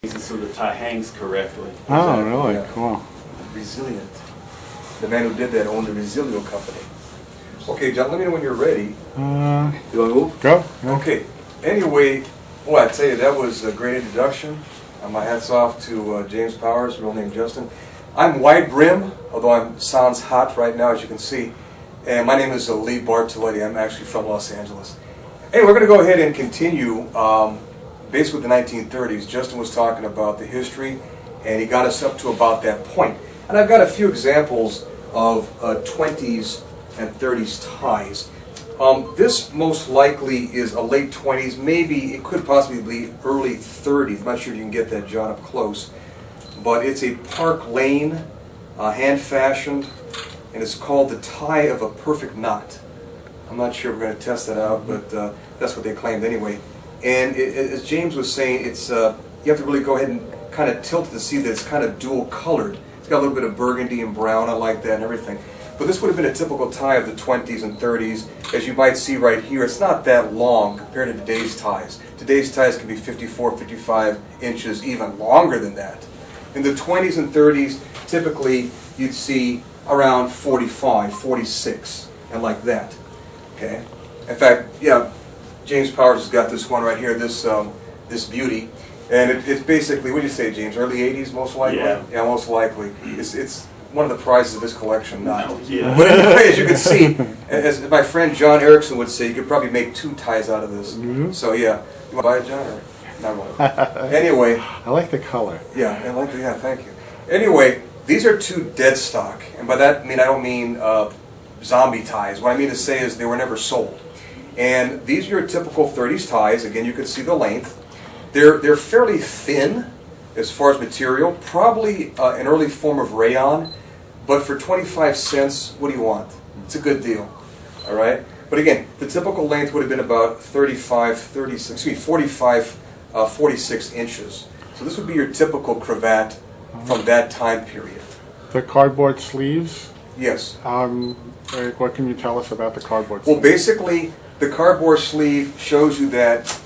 so the tie hangs correctly. Oh, really? Yeah. Cool. Resilient. The man who did that owned the Resilio company. Okay, John, let me know when you're ready. You want to move? Go. Yeah. Okay. Anyway, boy, I tell you, that was a great introduction. My hat's off to James Powers, real name Justin. I'm wide brim, although I sounds hot right now, as you can see. And my name is Lee Bartoletti. I'm actually from Los Angeles. Hey, we're going to go ahead and continue basically the 1930s. Justin was talking about the history, and he got us up to about that point. And I've got a few examples of 20s and 30s ties. This most likely is a late 20s, maybe it could possibly be early 30s. I'm not sure if you can get that, John, up close. But it's a Park Lane, hand-fashioned, and it's called the tie of a perfect knot. I'm not sure if we're going to test that out, but that's what they claimed anyway. And as James was saying, it's you have to really go ahead and kind of tilt it to see that it's kind of dual colored. It's got a little bit of burgundy and brown, I like that and everything. But this would have been a typical tie of the 20s and 30s. As you might see right here, it's not that long compared to today's ties. Today's ties can be 54, 55 inches, even longer than that. In the 20s and 30s, typically you'd see around 45, 46, and like that. Okay. In fact, yeah, James Powers has got this one right here, this this beauty, and it's basically, what do you say, James? Early 80s, most likely. Yeah. Yeah, most likely. It's one of the prizes of his collection. Not. Yeah. But anyway, as you can see, as my friend John Erickson would say, you could probably make 2 ties out of this. Mm-hmm. So yeah, you want to buy it, John? Or not really? Anyway. I like the color. Yeah, I like the, yeah, thank you. Anyway, these are 2 dead stock, and by that I don't mean zombie ties. What I mean to say is they were never sold. And these are your typical 30s ties. Again, you can see the length. They're fairly thin as far as material, probably an early form of rayon, but for 25 cents, what do you want? It's a good deal, all right? But again, the typical length would have been about 45, 46 inches. So this would be your typical cravat from that time period. The cardboard sleeves. Yes. Eric, what can you tell us about the cardboard Well, sleeves? basically, the cardboard sleeve shows you that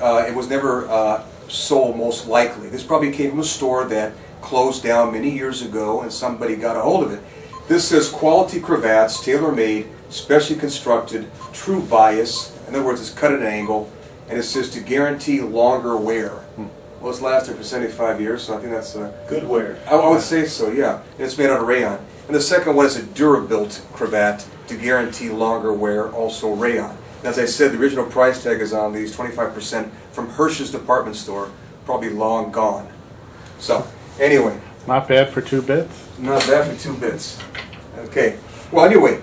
it was never sold, most likely. This probably came from a store that closed down many years ago and somebody got a hold of it. This says quality cravats, tailor-made, specially constructed, true bias. In other words, it's cut at an angle, and it says to guarantee longer wear. Well, it's lasted for 75 years, so I think that's Good wear. I would say so, yeah. And it's made out of rayon. And the second one is a Durabuilt cravat to guarantee longer wear, also rayon. And as I said, the original price tag is on these 25% from Hirsch's department store, probably long gone. So, anyway. Not bad for 2 bits. Not bad for 2 bits. Okay. Well, anyway,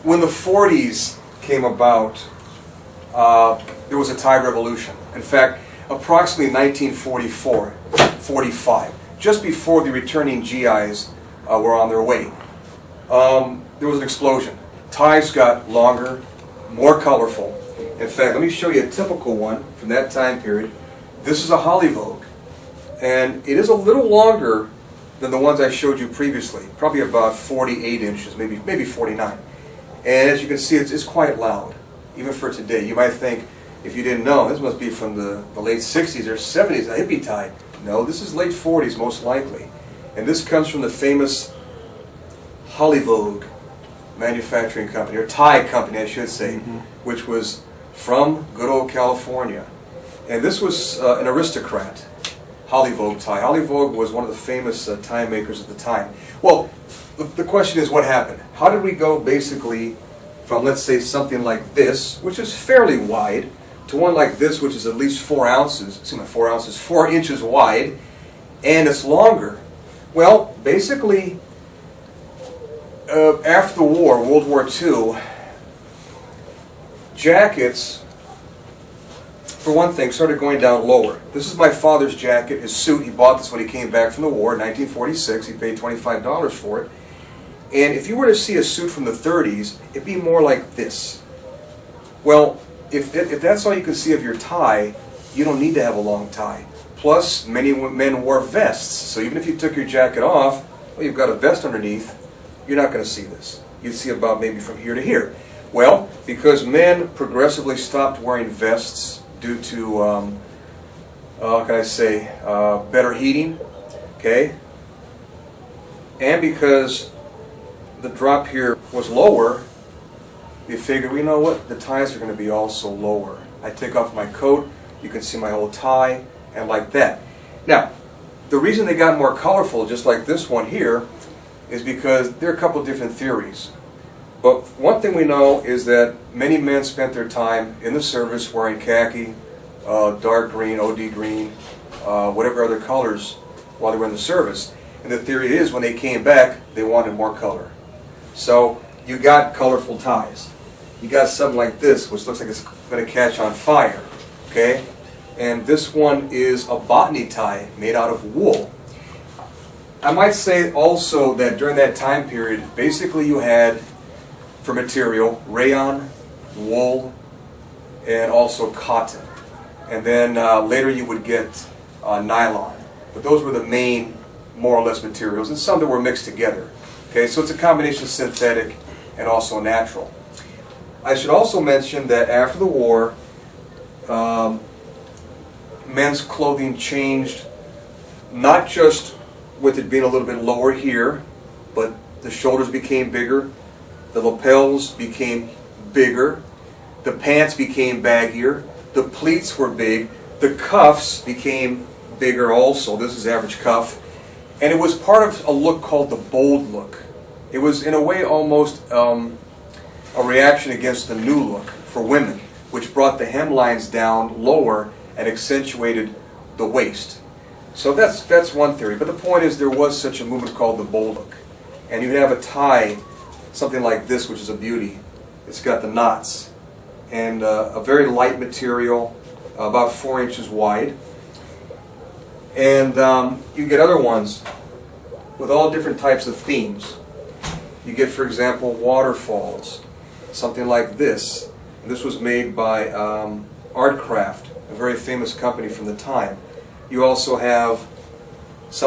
when the 40s came about, there was a tie revolution. In fact, approximately 1944, 45, just before the returning GIs were on their way, there was an explosion. Ties got longer, more colorful. In fact, let me show you a typical one from that time period. This is a Hollywood, and it is a little longer than the ones I showed you previously, probably about 48 inches, maybe 49. And as you can see, it's quite loud, even for today. You might think, if you didn't know, this must be from the late 60s or 70s, a hippie tie. No, this is late 40s, most likely. And this comes from the famous Hollywood manufacturing company, or tie company, I should say, which was from good old California. And this was an aristocrat, Hollywood tie. Hollywood was one of the famous tie makers at the time. Well, the question is, what happened? How did we go basically from, let's say, something like this, which is fairly wide, to one like this, which is at least 4 ounces, 4 inches wide, and it's longer? Well, basically, after the war, World War II, jackets, for one thing, started going down lower. This is my father's jacket, his suit. He bought this when he came back from the war in 1946. He paid $25 for it. And if you were to see a suit from the 30s, it'd be more like this. Well, if that's all you can see of your tie, you don't need to have a long tie. Plus, many men wore vests. So even if you took your jacket off, well, you've got a vest underneath, you're not going to see this. You'd see about maybe from here to here. Well, because men progressively stopped wearing vests due to how can I say, better heating, okay? And because the drop here was lower, you figure, you know what, the ties are going to be also lower. I take off my coat, you can see my whole tie, and like that. Now, the reason they got more colorful, just like this one here, is because there are a couple different theories. But one thing we know is that many men spent their time in the service wearing khaki, dark green, OD green, whatever other colors while they were in the service. And the theory is when they came back, they wanted more color. So you got colorful ties. You got something like this, which looks like it's going to catch on fire. Okay? And this one is a botany tie made out of wool. I might say also that during that time period, basically you had, for material, rayon, wool, and also cotton. And then later you would get nylon. But those were the main, more or less, materials, and some that were mixed together. Okay, so it's a combination of synthetic and also natural. I should also mention that after the war, men's clothing changed, not just with it being a little bit lower here, but the shoulders became bigger, the lapels became bigger, the pants became baggier, the pleats were big, the cuffs became bigger also. This is average cuff. And it was part of a look called the bold look. It was in a way almost a reaction against the new look for women, which brought the hemlines down lower and accentuated the waist. So that's one theory. But the point is there was such a movement called the bold look. And you have a tie, something like this, which is a beauty. It's got the knots. And a very light material, about 4 inches wide. And you get other ones with all different types of themes. You get, for example, waterfalls, something like this. And this was made by Artcraft, a very famous company from the time. You also have something